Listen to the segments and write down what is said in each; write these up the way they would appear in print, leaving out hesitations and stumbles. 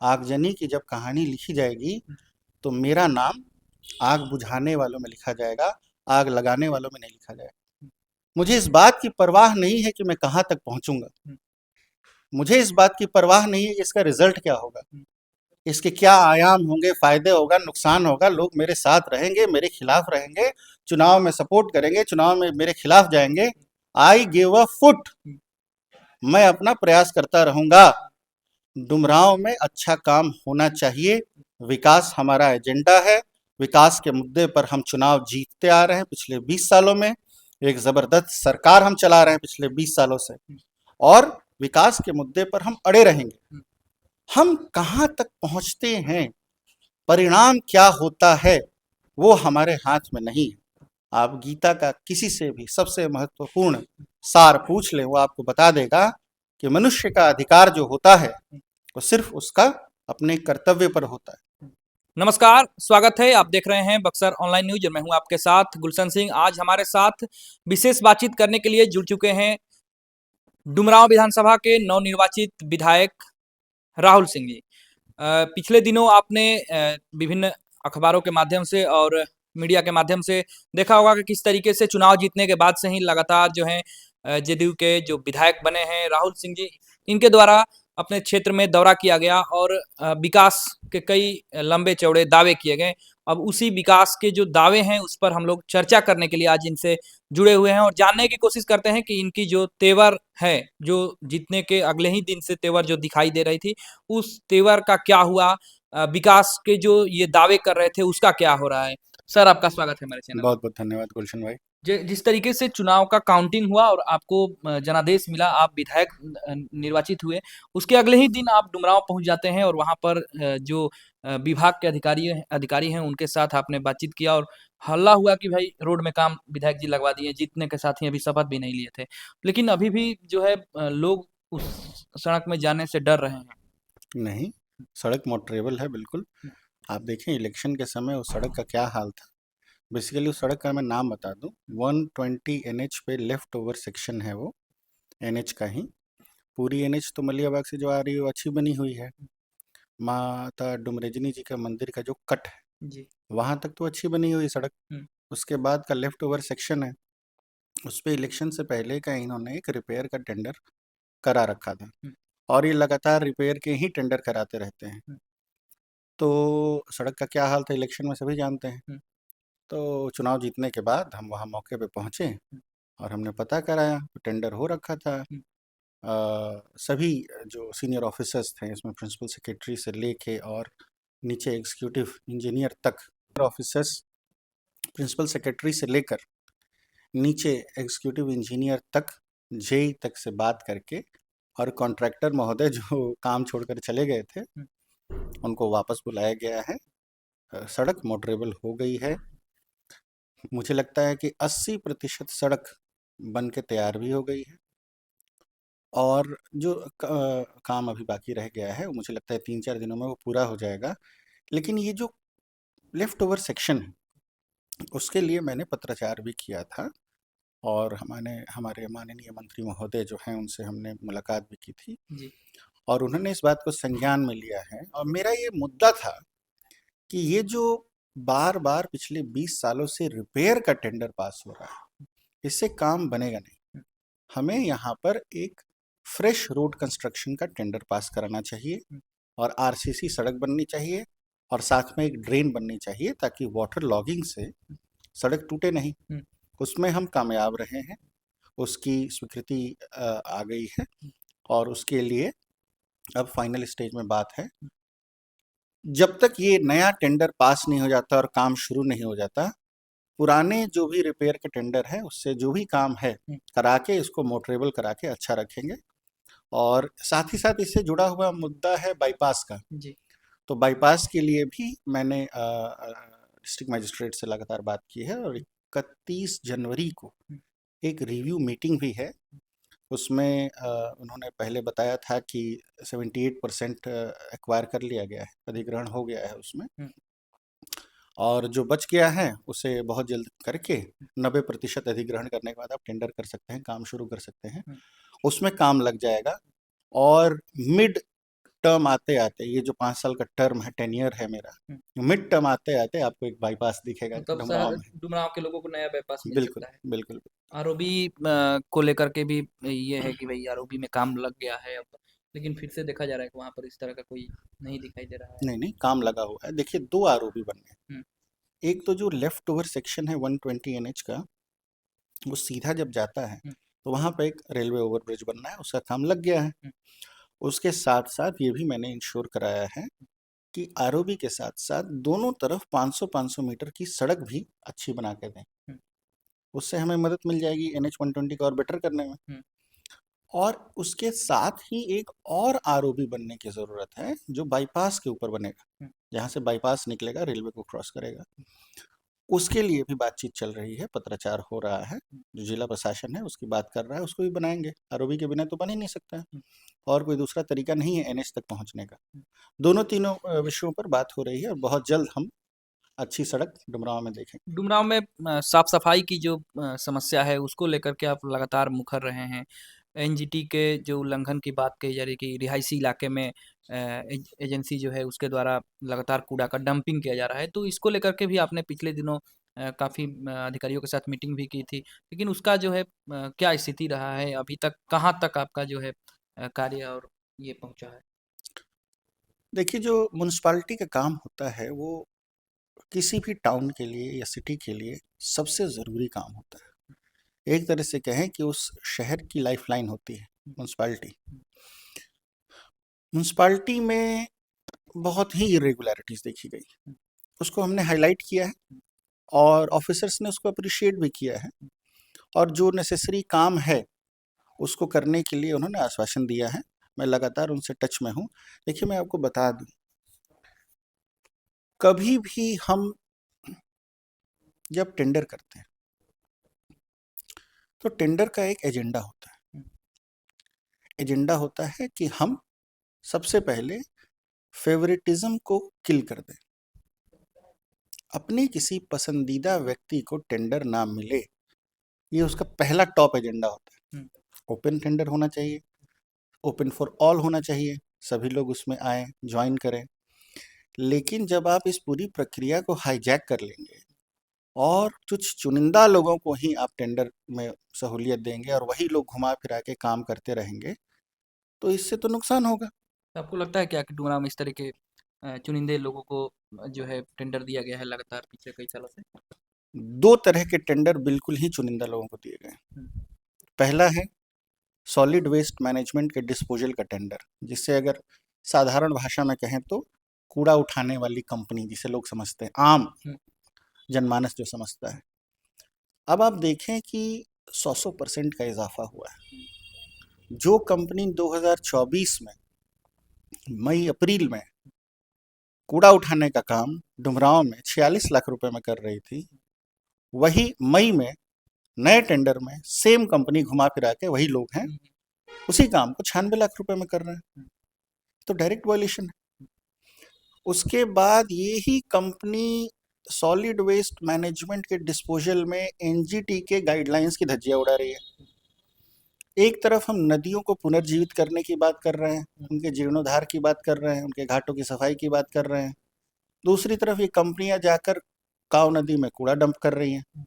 आगजनी की जब कहानी लिखी जाएगी तो मेरा नाम आग बुझाने वालों में लिखा जाएगा, आग लगाने वालों में नहीं लिखा जाएगा। मुझे इस बात की परवाह नहीं है कि मैं कहाँ तक पहुँचूँगा। मुझे इस बात की परवाह नहीं है कि इसका रिज़ल्ट क्या होगा, इसके क्या आयाम होंगे, फ़ायदे होगा, नुकसान होगा, लोग मेरे साथ रहेंगे, मेरे खिलाफ रहेंगे, चुनाव में सपोर्ट करेंगे, चुनाव में मेरे खिलाफ जाएँगे। I give a foot. मैं अपना प्रयास करता रहूँगा। डुमरांव में अच्छा काम होना चाहिए। विकास हमारा एजेंडा है। विकास के मुद्दे पर हम चुनाव जीतते आ रहे हैं पिछले 20 सालों में। एक ज़बरदस्त सरकार हम चला रहे हैं पिछले 20 सालों से, और विकास के मुद्दे पर हम अड़े रहेंगे। हम कहाँ तक पहुँचते हैं, परिणाम क्या होता है, वो हमारे हाथ में नहीं है। आप गीता का किसी से भी सबसे महत्वपूर्ण सार पूछ लें, वो आपको बता देगा कि मनुष्य का अधिकार जो होता है वो सिर्फ उसका अपने कर्तव्य पर होता है। नमस्कार, स्वागत है। आप देख रहे हैं बक्सर ऑनलाइन न्यूज और मैं हूं आपके साथ गुलशन सिंह। आज हमारे साथ विशेष बातचीत करने के लिए जुड़ चुके हैं डुमरांव विधानसभा के नवनिर्वाचित विधायक राहुल सिंह जी। पिछले दिनों आपने विभिन्न अखबारों के माध्यम से और मीडिया के माध्यम से देखा होगा कि किस तरीके से चुनाव जीतने के बाद से ही लगातार जो है जदयू के जो विधायक बने हैं राहुल सिंह जी, इनके द्वारा अपने क्षेत्र में दौरा किया गया और विकास के कई लंबे चौड़े दावे किए गए। अब उसी विकास के जो दावे हैं उस पर हम लोग चर्चा करने के लिए आज इनसे जुड़े हुए हैं और जानने की कोशिश करते हैं कि इनकी जो तेवर है, जो जीतने के अगले ही दिन से तेवर जो दिखाई दे रही थी, उस तेवर का क्या हुआ? विकास के जो ये दावे कर रहे थे उसका क्या हो रहा है? सर, आपका स्वागत है हमारे चैनल में। बहुत बहुत धन्यवाद गुलशन भाई। जिस तरीके से चुनाव का काउंटिंग हुआ और आपको जनादेश मिला, आप विधायक निर्वाचित हुए, उसके अगले ही दिन आप डुमरांव पहुंच जाते हैं और वहां पर जो विभाग के अधिकारी हैं उनके साथ आपने बातचीत किया और हल्ला हुआ कि भाई रोड में काम विधायक जी लगवा दिए, जीतने के साथ ही अभी शपथ भी नहीं लिए थे। लेकिन अभी भी जो है लोग उस सड़क में जाने से डर रहे हैं। नहीं, सड़क मोटरेबल है बिल्कुल। आप देखें इलेक्शन के समय उस सड़क का क्या हाल था। बेसिकली उस सड़क का मैं नाम बता दूं, 120 एनएच पे लेफ्ट ओवर सेक्शन है वो, एनएच का ही। पूरी एनएच तो मलियाबाग से जो आ रही है वो अच्छी बनी हुई है। माता डुमरेजनी जी का मंदिर का जो कट है जी। वहाँ तक तो अच्छी बनी हुई सड़क। हुँ। उसके बाद का लेफ्ट ओवर सेक्शन है, उस पे इलेक्शन से पहले का इन्होंने एक रिपेयर का टेंडर करा रखा था, हुँ। और ये लगातार रिपेयर के ही टेंडर कराते रहते हैं। हुँ। तो सड़क का क्या हाल था इलेक्शन में सभी जानते हैं। हुँ। तो चुनाव जीतने के बाद हम वहाँ मौके पे पहुँचे हुँ। और हमने पता कराया, टेंडर हो रखा था। हुँ। सभी जो सीनियर ऑफिसर्स थे, इसमें प्रिंसिपल सेक्रेटरी से लेके और नीचे एग्जीक्यूटिव इंजीनियर तक, ऑफिसर्स प्रिंसिपल सेक्रेटरी से लेकर नीचे एग्जीक्यूटिव इंजीनियर तक, जेई तक से बात करके, और कॉन्ट्रैक्टर महोदय जो काम छोड़कर चले गए थे हुँ। उनको वापस बुलाया गया है। सड़क मोटरेबल हो गई है। मुझे लगता है कि 80% सड़क बन के तैयार भी हो गई है, और जो काम अभी बाकी रह गया है वो मुझे लगता है 3-4 दिनों में वो पूरा हो जाएगा। लेकिन ये जो लेफ्ट ओवर सेक्शन है उसके लिए मैंने पत्राचार भी किया था, और हमारे माननीय मंत्री महोदय जो हैं उनसे हमने मुलाकात भी की थी, जी। और उन्होंने इस बात को संज्ञान में लिया है। और मेरा ये मुद्दा था कि ये जो बार बार पिछले 20 सालों से रिपेयर का टेंडर पास हो रहा है, इससे काम बनेगा नहीं। हमें यहाँ पर एक फ्रेश रोड कंस्ट्रक्शन का टेंडर पास कराना चाहिए, और आरसीसी सड़क बननी चाहिए, और साथ में एक ड्रेन बननी चाहिए ताकि वाटर लॉगिंग से सड़क टूटे नहीं। हुँ। उसमें हम कामयाब रहे हैं, उसकी स्वीकृति आ गई है, और उसके लिए अब फाइनल स्टेज में बात है। जब तक ये नया टेंडर पास नहीं हो जाता और काम शुरू नहीं हो जाता, पुराने जो भी रिपेयर के टेंडर है उससे जो भी काम है हुँ। करा के इसको मोटरेबल करा के अच्छा रखेंगे। और साथ ही साथ इससे जुड़ा हुआ मुद्दा है बाईपास का। जी। तो बाईपास के लिए भी मैंने डिस्ट्रिक्ट मजिस्ट्रेट से लगातार बात की है, और 31 जनवरी को हुँ। एक रिव्यू मीटिंग भी है। उसमें उन्होंने पहले बताया था कि 78% एक्वायर कर लिया गया है, अधिग्रहण हो गया है उसमें, हुँ। और जो बच गया है उसे बहुत जल्द करके 90% अधिग्रहण करने के बाद आप टेंडर कर सकते हैं, काम शुरू कर सकते हैं। हुँ। उसमें काम लग जाएगा, और मिड टर्म आते आते, ये जो 5 साल का टर्म है, टेन्योर है मेरा, मिड टर्म आते आते आपको एक बाईपास दिखेगा मतलब डुमरांव शहर में। डुमरांव के लोगों को नया बाईपास मिल बिल्कुल सकता है। बिल्कुल। आरओबी को लेकर के भी ये है कि भाई आरओबी में काम लग गया है अब, लेकिन फिर से देखा जा रहा है कि वहाँ पर इस तरह का कोई नहीं दिखाई दे रहा है। नहीं नहीं, काम लगा हुआ है। देखिए, दो आरओबी बन गए। हम्म, एक तो जो लेफ्ट ओवर सेक्शन है 120 एनएच का, वो सीधा जब जाता है हम्म, तो वहाँ पे एक रेलवे ओवरब्रिज बनना है, उसका काम लग गया है। हम्म, उसके साथ साथ ये भी मैंने इंश्योर कराया है कि आरओबी के साथ साथ दोनों तरफ 500-500 मीटर की सड़क भी अच्छी बना के दें। हम्म, उससे हमें मदद मिल जाएगी NH 120 को और बेटर करने में। हम्म, और उसके साथ ही एक और आरओबी बनने की ज़रूरत है जो बाईपास के ऊपर बनेगा, हम्म, जहाँ से बाईपास निकलेगा, रेलवे को क्रॉस करेगा। उसके लिए भी बातचीत चल रही है, पत्राचार हो रहा है। जो जिला प्रशासन है उसकी बात कर रहा है, उसको भी बनाएंगे। आरओबी के बिना तो बन ही नहीं सकता है, हम्म, और कोई दूसरा तरीका नहीं है NH तक पहुँचने का। हम्म। दोनों तीनों विषयों पर बात हो रही है, और बहुत जल्द हम अच्छी सड़क डुमरांव में देखेंगे। डुमरांव में साफ सफाई की जो समस्या है उसको लेकर के आप लगातार मुखर रहे हैं। एनजीटी के जो उल्लंघन की बात कही जा रही है कि रिहायशी इलाके में एजेंसी जो है उसके द्वारा लगातार कूड़ा का डंपिंग किया जा रहा है, तो इसको लेकर के भी आपने पिछले दिनों काफ़ी अधिकारियों के साथ मीटिंग भी की थी, लेकिन उसका जो है क्या स्थिति रहा है अभी तक, कहाँ तक आपका जो है कार्य और ये पहुँचा है? देखिए, जो म्युनिसिपैलिटी का काम होता है वो किसी भी टाउन के लिए या सिटी के लिए सबसे ज़रूरी काम होता है। एक तरह से कहें कि उस शहर की लाइफलाइन होती है म्युनिसिपैलिटी। म्युनिसिपैलिटी में बहुत ही इरेगुलरिटीज़ देखी गई, उसको हमने हाईलाइट किया है, और ऑफिसर्स ने उसको अप्रिशिएट भी किया है, और जो नेसेसरी काम है उसको करने के लिए उन्होंने आश्वासन दिया है। मैं लगातार उनसे टच में हूँ। देखिए, मैं आपको बता दूँ, कभी भी हम जब टेंडर करते हैं तो टेंडर का एक एजेंडा होता है। एजेंडा होता है कि हम सबसे पहले फेवरेटिज्म को किल कर दें। अपने किसी पसंदीदा व्यक्ति को टेंडर ना मिले, ये उसका पहला टॉप एजेंडा होता है। हम्म, ओपन टेंडर होना चाहिए, ओपन फॉर ऑल होना चाहिए, सभी लोग उसमें आए, ज्वाइन करें। लेकिन जब आप इस पूरी प्रक्रिया को हाईजैक कर लेंगे और कुछ चुनिंदा लोगों को ही आप टेंडर में सहूलियत देंगे और वही लोग घुमा फिरा के काम करते रहेंगे, तो इससे तो नुकसान होगा। तो आपको लगता है क्या कि डुमरांव में इस तरह के चुनिंदे लोगों को जो है टेंडर दिया गया है लगातार पिछले कई सालों से? दो तरह के टेंडर बिल्कुल ही चुनिंदा लोगों को दिए गए। हम्म, पहला है सॉलिड वेस्ट मैनेजमेंट के डिस्पोजल का टेंडर, जिससे अगर साधारण भाषा में कहें तो कूड़ा उठाने वाली कंपनी जिसे लोग समझते हैं, आम हम्म, जनमानस जो समझता है। अब आप देखें कि 100% का इजाफा हुआ है। जो कंपनी 2024 में मई अप्रैल में कूड़ा उठाने का काम डुमरांव में 46 लाख रुपए में कर रही थी, वही मई में नए टेंडर में सेम कंपनी घुमा फिरा के वही लोग हैं, हम्म, उसी काम को 96 लाख रुपए में कर रहे हैं। तो डायरेक्ट वायलेशन है। उसके बाद ये ही कंपनी सॉलिड वेस्ट मैनेजमेंट के डिस्पोजल में एनजीटी के गाइडलाइंस की धज्जियां उड़ा रही है। एक तरफ हम नदियों को पुनर्जीवित करने की बात कर रहे हैं, उनके जीर्णोद्धार की बात कर रहे हैं, उनके घाटों की सफाई की बात कर रहे हैं, दूसरी तरफ ये कंपनियां जाकर काव नदी में कूड़ा डंप कर रही हैं।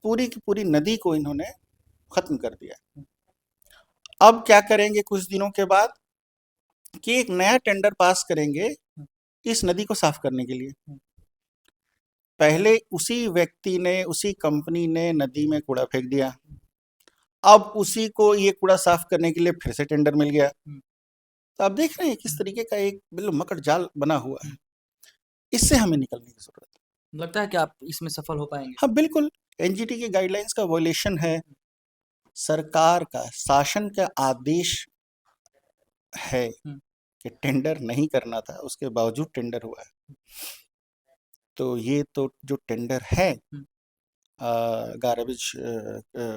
पूरी की पूरी नदी को इन्होंने खत्म कर दिया। अब क्या करेंगे कुछ दिनों के बाद कि एक नया टेंडर पास करेंगे इस नदी को साफ करने के लिए। पहले उसी व्यक्ति ने, उसी कंपनी ने नदी में कूड़ा फेंक दिया, अब उसी को ये कूड़ा साफ करने के लिए फिर से टेंडर मिल गया। तो आप देख रहे हैं किस तरीके का एक बिल्कुल मकड़ जाल बना हुआ है। इससे हमें निकलने की जरूरत है। लगता है कि आप इसमें सफल हो पाएंगे? हाँ बिल्कुल, एनजीटी के गाइडलाइंस का वॉयलेशन है, सरकार का, शासन का आदेश है हम्म, कि टेंडर नहीं करना था, उसके बावजूद टेंडर हुआ है। तो ये तो जो टेंडर है हम्म, गार्बेज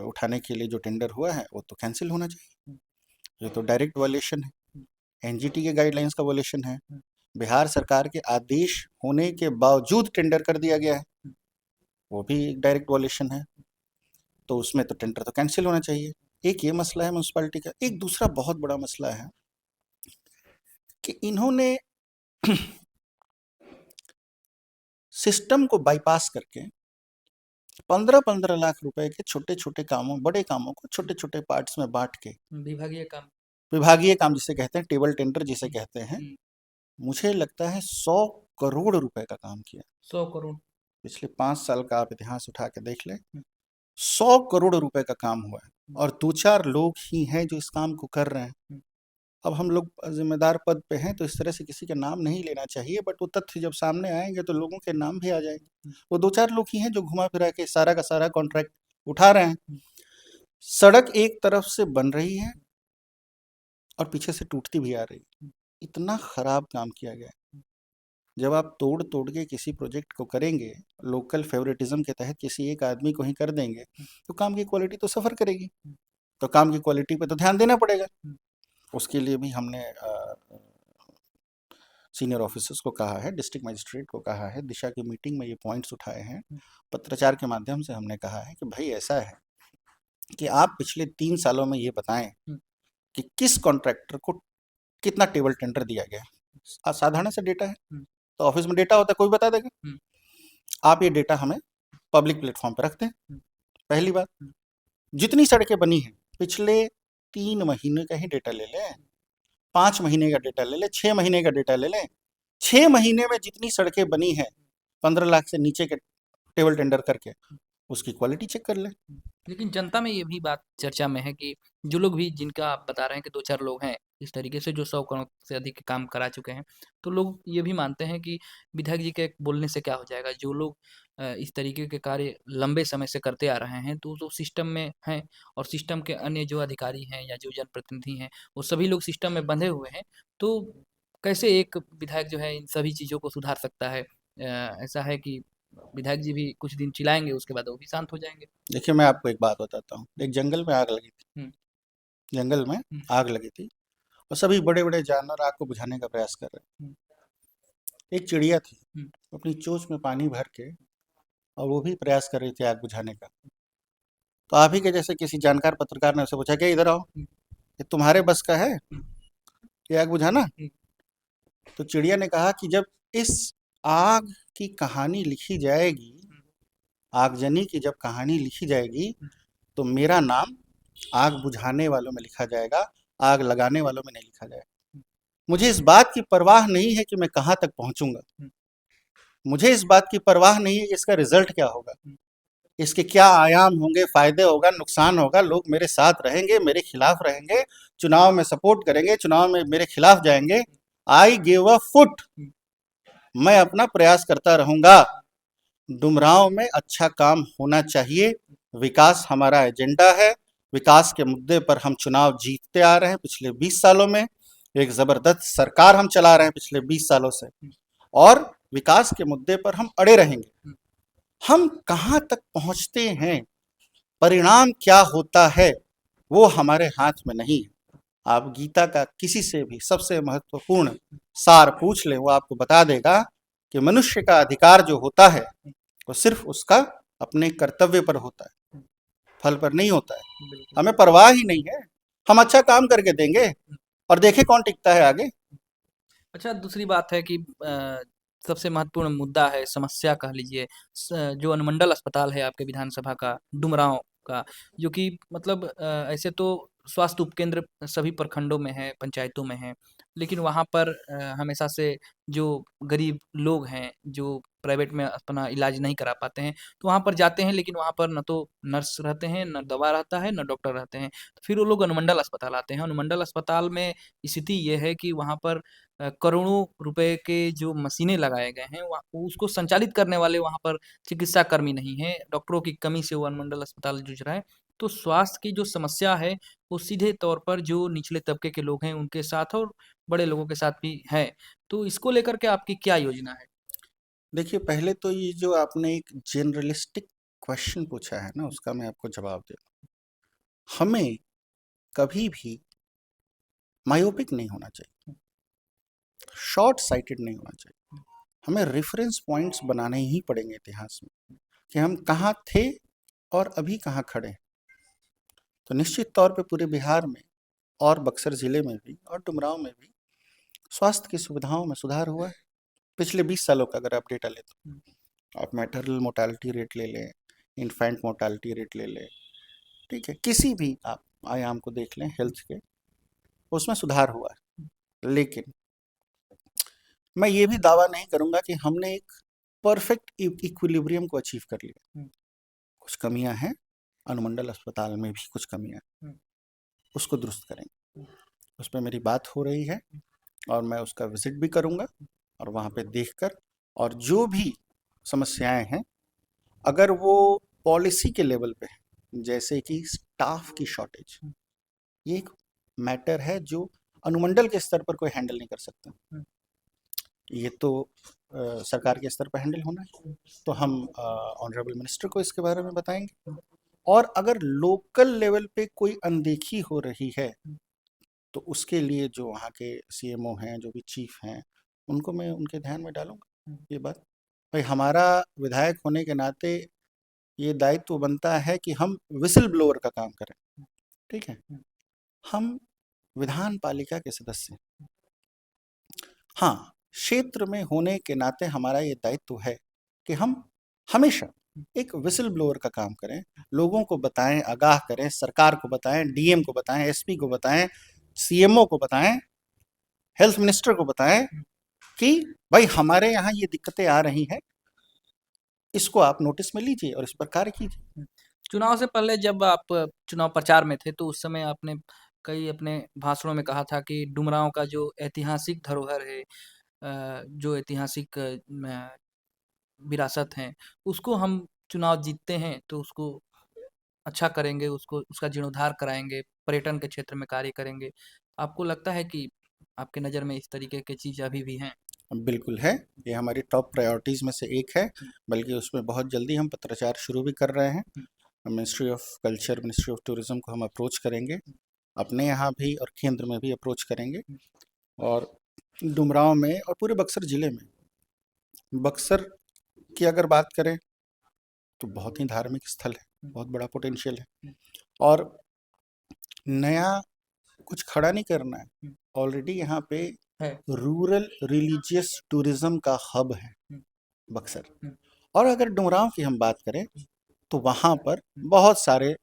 उठाने के लिए जो टेंडर हुआ है वो तो कैंसिल होना चाहिए। हम्म, ये तो डायरेक्ट वॉयलेशन है, हम्म, एनजीटी के गाइडलाइंस का वॉयलेशन है। हम्म, बिहार सरकार के आदेश होने के बावजूद टेंडर कर दिया गया है, हम्म। वो भी एक डायरेक्ट वॉयलेशन है। तो उसमें तो टेंडर तो कैंसिल होना चाहिए। एक ये मसला है म्यूनसिपैलिटी का। एक दूसरा बहुत बड़ा मसला है कि इन्होंने सिस्टम को बाईपास करके 15-15 लाख रुपए के छोटे-छोटे कामों, बड़े कामों को छोटे-छोटे पार्ट्स में बाँट के विभागीय काम जिसे कहते हैं, टेबल टेंडर जिसे कहते हैं, मुझे लगता है 100 करोड़ रुपए का काम किया। 100 करोड़ पिछले 5 साल का आप इतिहास उठा के देख लें, 100 करोड़ रुपए का काम हुआ है और 2-4 लोग ही हैं जो इस काम को कर रहे हैं। अब हम लोग जिम्मेदार पद पे हैं तो इस तरह से किसी का नाम नहीं लेना चाहिए, बट वो तथ्य जब सामने आएंगे तो लोगों के नाम भी आ जाएंगे। वो 2-4 लोग ही हैं जो घुमा फिरा के सारा का सारा कॉन्ट्रैक्ट उठा रहे हैं। सड़क एक तरफ से बन रही है और पीछे से टूटती भी आ रही है। इतना खराब काम किया गया है। जब आप तोड़ तोड़ के किसी प्रोजेक्ट को करेंगे, लोकल फेवरेटिज्म के तहत किसी एक आदमी को ही कर देंगे, तो काम की क्वालिटी तो सफ़र करेगी। तो काम की क्वालिटी पे तो ध्यान देना पड़ेगा। उसके लिए भी हमने सीनियर ऑफिसर्स को कहा है, डिस्ट्रिक्ट मजिस्ट्रेट को कहा है, दिशा की मीटिंग में ये पॉइंट्स उठाए हैं। पत्राचार के माध्यम से हमने कहा है कि भाई ऐसा है कि आप पिछले 3 सालों में ये बताएं कि किस कॉन्ट्रैक्टर को कितना टेबल टेंडर दिया गया। साधारण सा डेटा है, तो ऑफिस में डेटा होता है, कोई बता देगा। आप ये डेटा हमें पब्लिक प्लेटफॉर्म पर रखते हैं। पहली बात, जितनी सड़कें बनी हैं पिछले 3 महीने का ही डेटा ले लें, 5 महीने का डेटा ले लें, 6 महीने का डेटा ले लें। 6 महीने में जितनी सड़कें बनी हैं 15 लाख से नीचे के टेबल टेंडर करके, उसकी क्वालिटी चेक कर लें। लेकिन जनता में ये भी बात चर्चा में है कि जो लोग भी, जिनका आप बता रहे हैं कि 2-4 लोग हैं इस तरीके से जो 100 करोड़ से अधिक के काम करा चुके हैं, तो लोग ये भी मानते हैं कि विधायक जी के बोलने से क्या हो जाएगा। जो लोग इस तरीके के कार्य लंबे समय से करते आ रहे हैं, तो सिस्टम में हैं और सिस्टम के अन्य जो अधिकारी हैं या जो जनप्रतिनिधि हैं, वो सभी लोग सिस्टम में बंधे हुए हैं। तो कैसे एक विधायक जो है इन सभी चीज़ों को सुधार सकता है? ऐसा है कि विधायक जी भी कुछ दिन चिल्लाएँगे, उसके बाद वो भी शांत हो जाएँगे। देखिए, मैं आपको एक बात बताता हूँ। एक जंगल में आग लगी थी। हुँ। जंगल में आग लगी थी और सभी बड़े-बड़े जानवर आग को बुझाने का प्रयास कर रहे थे। एक चिड़िया थी, अपनी चोंच में पानी भर के, और वो भी प्रयास कर रही थी आग बुझाने का। तो आप ही के जैसे किसी जानकार पत्रकार ने उससे पूछा, क्या इधर आओ, ये तुम्हारे बस का है ये आग बुझाना? तो चिड़िया ने कहा कि जब इस आग की कहानी लिखी जाएगी, आगजनी की जब कहानी लिखी जाएगी, तो मेरा नाम आग बुझाने वालों में लिखा जाएगा, आग लगाने वालों में नहीं लिखा जाएगा। मुझे इस बात की परवाह नहीं है कि मैं कहाँ तक पहुंचूंगा। मुझे इस बात की परवाह नहीं है कि इसका रिजल्ट क्या होगा, इसके क्या आयाम होंगे, फायदे होगा, नुकसान होगा, लोग मेरे साथ रहेंगे, मेरे खिलाफ रहेंगे, चुनाव में सपोर्ट करेंगे, चुनाव में मेरे खिलाफ जाएंगे। I give a foot. मैं अपना प्रयास करता रहूंगा। डुमरांव में अच्छा काम होना चाहिए। विकास हमारा एजेंडा है। विकास के मुद्दे पर हम चुनाव जीतते आ रहे हैं पिछले 20 सालों में। एक जबरदस्त सरकार हम चला रहे हैं पिछले 20 सालों से, और विकास के मुद्दे पर हम अड़े रहेंगे। हम कहाँ तक पहुँचते हैं, परिणाम क्या होता है, वो हमारे हाथ में नहीं है। आप गीता का किसी से भी सबसे महत्वपूर्ण सार पूछ लें, वो आपको बता देगा कि मनुष्य का अधिकार जो होता है वो सिर्फ उसका अपने कर्तव्य पर होता है, फल पर नहीं होता है। हमें परवाह ही नहीं है, हम अच्छा काम करके देंगे और देखें कौन टिकता है आगे। अच्छा, दूसरी बात है कि सबसे महत्वपूर्ण मुद्दा है, समस्या कह लीजिए, जो अनुमंडल अस्पताल है आपके विधानसभा का, डुमरांव का, जो कि मतलब ऐसे तो स्वास्थ्य उपकेंद्र सभी प्रखंडों में है, पंचायतों में है, लेकिन वहाँ पर हमेशा से जो गरीब लोग हैं, जो प्राइवेट में अपना इलाज नहीं करा पाते हैं, तो वहाँ पर जाते हैं, लेकिन वहाँ पर न तो नर्स रहते हैं, न दवा रहता है, न डॉक्टर रहते हैं। तो फिर वो लोग अनुमंडल अस्पताल आते हैं। अनुमंडल अस्पताल में स्थिति ये है कि वहाँ पर करोड़ों रुपए के जो मशीनें लगाए गए हैं, वहाँ उसको संचालित करने वाले वहाँ पर चिकित्सा कर्मी नहीं हैं। डॉक्टरों की कमी से वो अनुमंडल अस्पताल जूझ रहा है। तो स्वास्थ्य की जो समस्या है, वो सीधे तौर पर जो निचले तबके के लोग हैं, उनके साथ और बड़े लोगों के साथ भी है। तो इसको लेकर के आपकी क्या योजना है? देखिए, पहले तो ये जो आपने एक जनरलिस्टिक क्वेश्चन पूछा है ना, उसका मैं आपको जवाब दे दूं। हमें कभी भी मायोपिक नहीं होना चाहिए, शॉर्ट साइटेड नहीं होना चाहिए। हमें रेफरेंस पॉइंट्स बनाने ही पड़ेंगे इतिहास में कि हम कहाँ थे और अभी कहाँ खड़े हैं। तो निश्चित तौर पे पूरे बिहार में और बक्सर ज़िले में भी और डुमरांव में भी स्वास्थ्य की सुविधाओं में सुधार हुआ है। पिछले 20 सालों का अगर आप डेटा लें हुँ। तो आप मैटरनल मोर्टालिटी रेट ले लें, इन्फैंट मोर्टालिटी रेट ले लें, ठीक है? किसी भी आप आयाम को देख लें हेल्थ के, उसमें सुधार हुआ है। लेकिन मैं ये भी दावा नहीं करूँगा कि हमने एक परफेक्ट इक्विलिब्रियम को अचीव कर लिया। हुँ। कुछ कमियाँ हैं, अनुमंडल अस्पताल में भी कुछ कमियाँ हैं, हुँ। उसको दुरुस्त करेंगे। हुँ। उस पे मेरी बात हो रही है और मैं उसका विज़िट भी करूँगा और वहाँ पे देखकर, और जो भी समस्याएँ हैं, अगर वो पॉलिसी के लेवल पे है, जैसे कि स्टाफ की शॉर्टेज, हुँ। ये एक मैटर है जो अनुमंडल के स्तर पर कोई हैंडल नहीं कर सकता। हुँ। ये तो सरकार के स्तर पर हैंडल होना है, तो हम ऑनरेबल मिनिस्टर को इसके बारे में बताएंगे। और अगर लोकल लेवल पे कोई अनदेखी हो रही है तो उसके लिए जो वहाँ के सीएमओ हैं, जो भी चीफ हैं, उनको मैं उनके ध्यान में डालूंगा ये बात। भाई हमारा विधायक होने के नाते ये दायित्व बनता है कि हम विसल ब्लोअर का काम करें, ठीक है? हम विधान पालिका के सदस्य हैं। हाँ, क्षेत्र में होने के नाते हमारा ये दायित्व है कि हम हमेशा एक विसल ब्लोअर का काम करें, लोगों को बताएं, आगाह करें, सरकार को बताएं, डीएम को बताएं, एसपी को बताएं, सीएमओ को बताएं, हेल्थ मिनिस्टर को बताएं कि भाई हमारे यहाँ ये दिक्कतें आ रही हैं, इसको आप नोटिस में लीजिए और इस पर कार्य कीजिए। चुनाव से पहले जब आप चुनाव प्रचार में थे, तो उस समय आपने कई अपने भाषणों में कहा था कि डुमरांव का जो ऐतिहासिक धरोहर है, जो ऐतिहासिक विरासत है, उसको हम चुनाव जीतते हैं तो उसको अच्छा करेंगे, उसको उसका जीर्णोद्धार कराएँगे, पर्यटन के क्षेत्र में कार्य करेंगे। आपको लगता है कि आपके नज़र में इस तरीके की चीज़ अभी भी हैं? बिल्कुल है, ये हमारी टॉप प्रायोरिटीज़ में से एक है, बल्कि उसमें बहुत जल्दी हम पत्राचार शुरू भी कर रहे हैं। Ministry of culture, ministry of tourism को हम अप्रोच करेंगे, अपने यहाँ भी और केंद्र में भी अप्रोच करेंगे। और डुमरांव में और पूरे बक्सर ज़िले में, बक्सर की अगर बात करें तो बहुत ही धार्मिक स्थल है, बहुत बड़ा पोटेंशियल है और नया कुछ खड़ा नहीं करना है। ऑलरेडी यहाँ पे है। रूरल रिलीजियस टूरिज़्म का हब है बक्सर। हुँ। और अगर डुमरांव की हम बात करें तो वहाँ पर बहुत सारे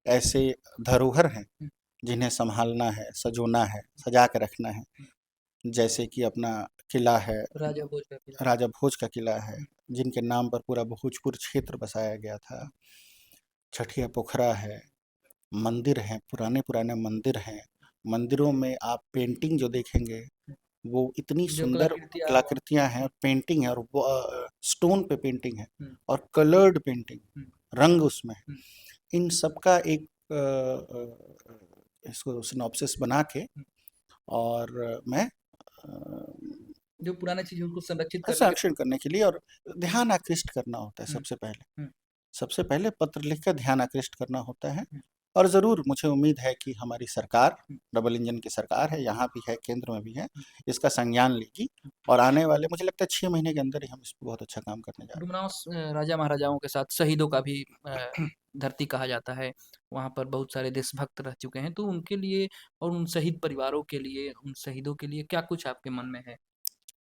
ऐसे धरोहर हैं जिन्हें संभालना है, सजोना है, सजा के रखना है। जैसे कि अपना किला है, राजा भोज का किला। राजा भोज का किला है, जिनके नाम पर पूरा भोजपुर क्षेत्र बसाया गया था। छठिया पोखरा है, मंदिर हैं, पुराने-पुराने मंदिर हैं। मंदिरों में आप पेंटिंग जो देखेंगे, वो इतनी जो सुंदर कलाकृतियाँ कलाकृतियाँ हैं, पेंटिंग है और वो स्टोन पे पेंटिंग है हुँ। और कलर्ड पेंटिंग, हुँ। रंग उसमें है। हुँ। इन सब का एक इसको सिनॉप्सिस बना के और मैं जो पुरानी चीज़ों को संरक्षित करने के। संरक्षण करने के लिए और ध्यान आकृष्ट करना होता है हुँ। सबसे पहले। हुँ। सबसे पहले पत्र लिखकर ध्यान आकृष्ट करना होता है। हुँ। और ज़रूर मुझे उम्मीद है कि हमारी सरकार, हुँ। डबल इंजन की सरकार है, यहाँ भी है, केंद्र में भी है, इसका संज्ञान लेगी और आने वाले मुझे लगता है 6 महीने के अंदर ही हम इस पे बहुत अच्छा काम करने जा रहे डुमरांव राजा महाराजाओं के साथ शहीदों का भी धरती कहा जाता है। वहाँ पर बहुत सारे देशभक्त रह चुके हैं, तो उनके लिए और उन शहीद परिवारों के लिए, उन शहीदों के लिए क्या कुछ आपके मन में है?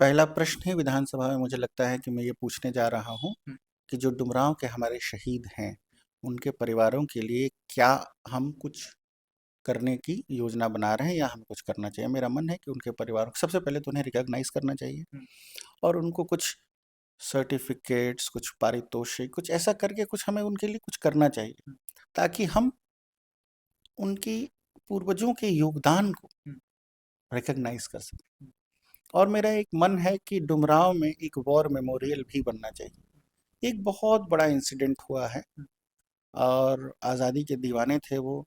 पहला प्रश्न ही विधानसभा में मुझे लगता है कि मैं ये पूछने जा रहा हूँ हुँ। कि जो डुमरांव के हमारे शहीद हैं, उनके परिवारों के लिए क्या हम कुछ करने की योजना बना रहे हैं या हमें कुछ करना चाहिए? मेरा मन है कि उनके परिवारों को सबसे पहले तो उन्हें रिकॉग्नाइज़ करना चाहिए हुँ। और उनको कुछ सर्टिफ़िकेट्स, कुछ पारितोषिक, कुछ ऐसा करके कुछ हमें उनके लिए कुछ करना चाहिए, हुँ। ताकि हम उनकी पूर्वजों के योगदान को हुँ। रिकॉग्नाइज़ कर सकें। हुँ। और मेरा एक मन है कि डुमरांव में एक वॉर मेमोरियल भी बनना चाहिए। एक बहुत बड़ा इंसिडेंट हुआ है और आज़ादी के दीवाने थे वो,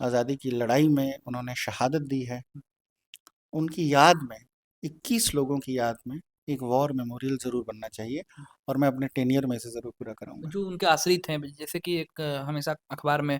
आज़ादी की लड़ाई में उन्होंने शहादत दी है। उनकी याद में, 21 लोगों की याद में एक वॉर मेमोरियल ज़रूर बनना चाहिए और मैं अपने टेन्योर में इसे ज़रूर पूरा कराऊँगा। जो उनके आश्रित हैं, जैसे कि एक हमेशा अखबार में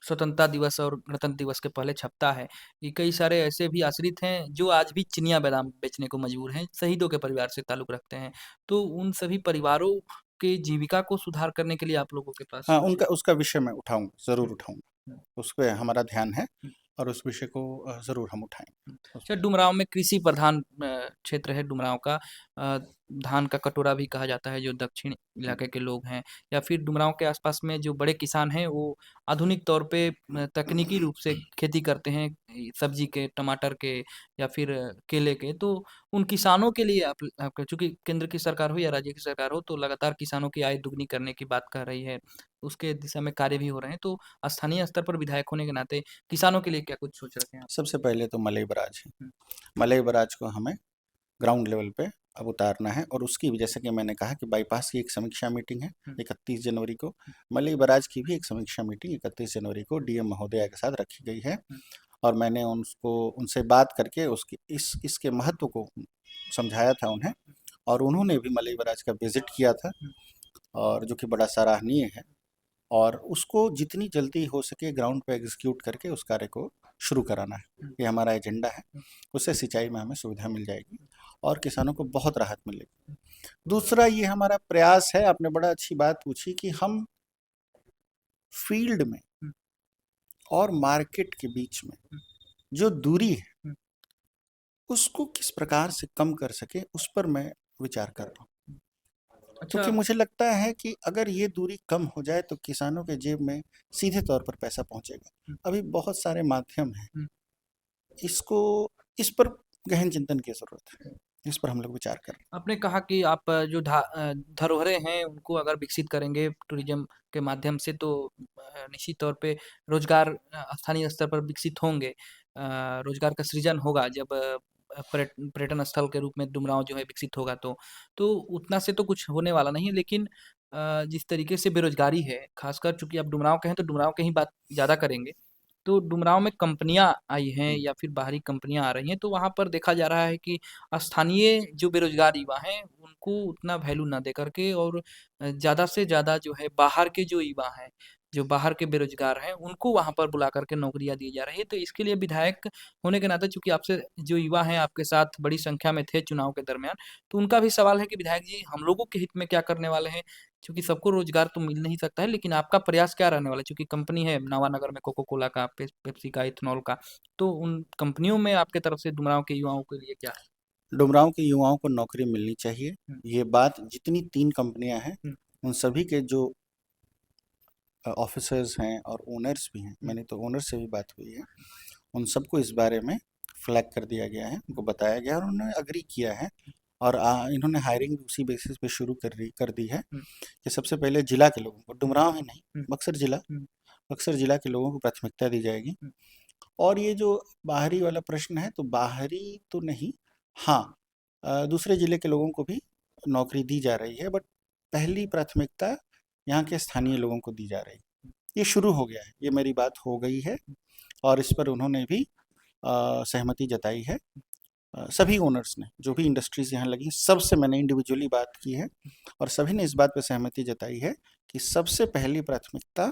स्वतंत्रता दिवस और गणतंत्र दिवस के पहले छपता है कि कई सारे ऐसे भी आश्रित हैं जो आज भी चिनिया बादाम बेचने को मजबूर हैं, शहीदों के परिवार से ताल्लुक़ रखते हैं। तो उन सभी परिवारों के जीविका को सुधार करने के लिए आप लोगों के पास हाँ, कुछ। उनका उसका विषय मैं उठाऊँगा, ज़रूर हुँ। उठाऊँगा। हुँ। उस पे हमारा ध्यान है हुँ। और उस विषय को ज़रूर हम उठाएंगे। अच्छा, डुमरांव में कृषि प्रधान क्षेत्र है डुमरांव का। अ, धान का कटोरा भी कहा जाता है जो दक्षिण इलाके के लोग हैं, या फिर डुमरांव के आसपास में जो बड़े किसान हैं वो आधुनिक तौर पे तकनीकी रूप से खेती करते हैं सब्जी के, टमाटर के या फिर केले के। तो उन किसानों के लिए आप चूँकि केंद्र की सरकार हो या राज्य की सरकार हो तो लगातार किसानों की आय दुगनी करने की बात कर रही है। उसके दिशा में कार्य भी हो रहे हैं। तो स्थानीय स्तर पर विधायक होने के नाते किसानों के लिए क्या कुछ सोच रखे हैं आप? सबसे पहले तो मलई बराज है। हुँ। मलई बराज को हमें ग्राउंड लेवल पे अब उतारना है और उसकी भी जैसे कि मैंने कहा कि बाईपास की एक समीक्षा मीटिंग है 31 जनवरी को। मलई बराज की भी एक समीक्षा मीटिंग 31 जनवरी को डीएम महोदया के साथ रखी गई है और मैंने उनसे बात करके उसकी इसके महत्व को समझाया था उन्हें और उन्होंने भी मलई बराज का विजिट किया था और जो कि बड़ा सराहनीय है और उसको जितनी जल्दी हो सके ग्राउंड पे एग्जीक्यूट करके उस कार्य को शुरू कराना है। ये हमारा एजेंडा है। उससे सिंचाई में हमें सुविधा मिल जाएगी और किसानों को बहुत राहत मिलेगी। दूसरा ये हमारा प्रयास है, आपने बड़ा अच्छी बात पूछी कि हम फील्ड में और मार्केट के बीच में जो दूरी है उसको किस प्रकार से कम कर सके उस पर मैं विचार कर रहा हूँ। अच्छा। क्योंकि मुझे लगता है कि अगर ये दूरी कम हो जाए तो किसानों के जेब में सीधे तौर पर पैसा पहुंचेगा। अभी बहुत सारे माध्यम हैं, इसको इस पर गहन चिंतन की ज़रूरत है। इस पर हम लोग विचार कर रहे हैं। आपने कहा कि आप जो धरोहरें हैं उनको अगर विकसित करेंगे टूरिज़्म के माध्यम से तो निश्चित तौर पे रोज़गार स्थानीय स्तर पर विकसित होंगे। रोज़गार का सृजन होगा जब पर्यटन स्थल के रूप में डुमरांव जो है विकसित होगा तो उतना से तो कुछ होने वाला नहीं है, लेकिन जिस तरीके से बेरोज़गारी है, ख़ासकर चूँकि आप डुमरांव के हैं तो डुमरांव की ही बात ज़्यादा करेंगे। तो डुमरांव में कंपनियाँ आई हैं या फिर बाहरी कंपनियाँ आ रही हैं, तो वहाँ पर देखा जा रहा है कि स्थानीय जो बेरोज़गार युवा हैं, उनको उतना वैल्यू ना दे कर के और ज़्यादा से ज़्यादा जो है बाहर के जो युवा हैं, जो बाहर के बेरोज़गार हैं, उनको वहाँ पर बुला कर के नौकरियाँ दी जा रही है। तो इसके लिए विधायक होने के नाते चूँकि आपसे जो युवा हैं आपके साथ बड़ी संख्या में थे चुनाव के दरमियान, तो उनका भी सवाल है कि विधायक जी हम लोगों के हित में क्या करने वाले हैं? चूँकि सबको रोज़गार तो मिल नहीं सकता है, लेकिन आपका प्रयास क्या रहने वाला है? चूँकि कंपनी है नवानगर में कोका कोला का, पेप्सी का, इथेनॉल का, तो उन कंपनियों में आपके तरफ से डुमरांव के युवाओं के लिए क्या है? डुमरांव के युवाओं को नौकरी मिलनी चाहिए। ये बात जितनी 3 कंपनियां हैं उन सभी के जो ऑफिसर्स हैं और ओनर्स भी हैं, मैंने तो ओनर से भी बात हुई है, उन सबको इस बारे में फ्लैग कर दिया गया है, उनको बताया गया और उन्होंने अग्री किया है और इन्होंने हायरिंग उसी बेसिस पे शुरू कर दी है कि सबसे पहले जिला के लोगों को, डुमरांव ही नहीं बक्सर जिला के लोगों को प्राथमिकता दी जाएगी। और ये जो बाहरी वाला प्रश्न है तो बाहरी तो नहीं, हाँ दूसरे ज़िले के लोगों को भी नौकरी दी जा रही है, बट पहली प्राथमिकता यहाँ के स्थानीय लोगों को दी जा रही है। ये शुरू हो गया है, ये मेरी बात हो गई है और इस पर उन्होंने भी सहमति जताई है। सभी ओनर्स ने, जो भी इंडस्ट्रीज़ यहाँ लगी, सबसे मैंने इंडिविजुअली बात की है और सभी ने इस बात पर सहमति जताई है कि सबसे पहली प्राथमिकता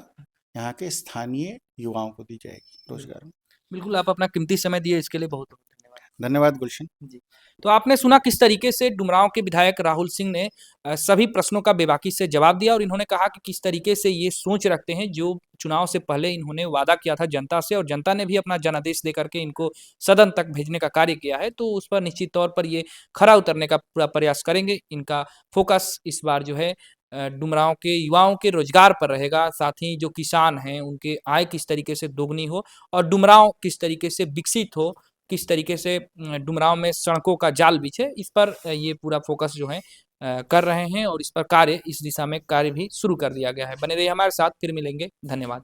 यहाँ के स्थानीय युवाओं को दी जाएगी रोजगार में। बिल्कुल, आप अपना कीमती समय दिए इसके लिए बहुत-बहुत धन्यवाद। धन्यवाद गुलशन। जी, तो आपने सुना किस तरीके से डुमरांव के विधायक राहुल सिंह ने सभी प्रश्नों का बेबाकी से जवाब दिया और इन्होंने कहा कि किस तरीके से ये सोच रखते हैं जो चुनाव से पहले इन्होंने वादा किया था जनता से और जनता ने भी अपना जनादेश देकर के इनको सदन तक भेजने का कार्य किया है। तो उस पर निश्चित तौर पर ये खरा उतरने का पूरा प्रयास करेंगे। इनका फ़ोकस इस बार जो है डुमरांव के युवाओं के रोज़गार पर रहेगा, साथ ही जो किसान हैं उनकी आय किस तरीके से दोगुनी हो और डुमरांव किस तरीके से विकसित हो, किस तरीके से डुमरांव में सड़कों का जाल बिछे, इस पर ये पूरा फ़ोकस जो है कर रहे हैं और इस पर कार्य इस दिशा में कार्य भी शुरू कर दिया गया है। बने रहिए हमारे साथ, फिर मिलेंगे। धन्यवाद।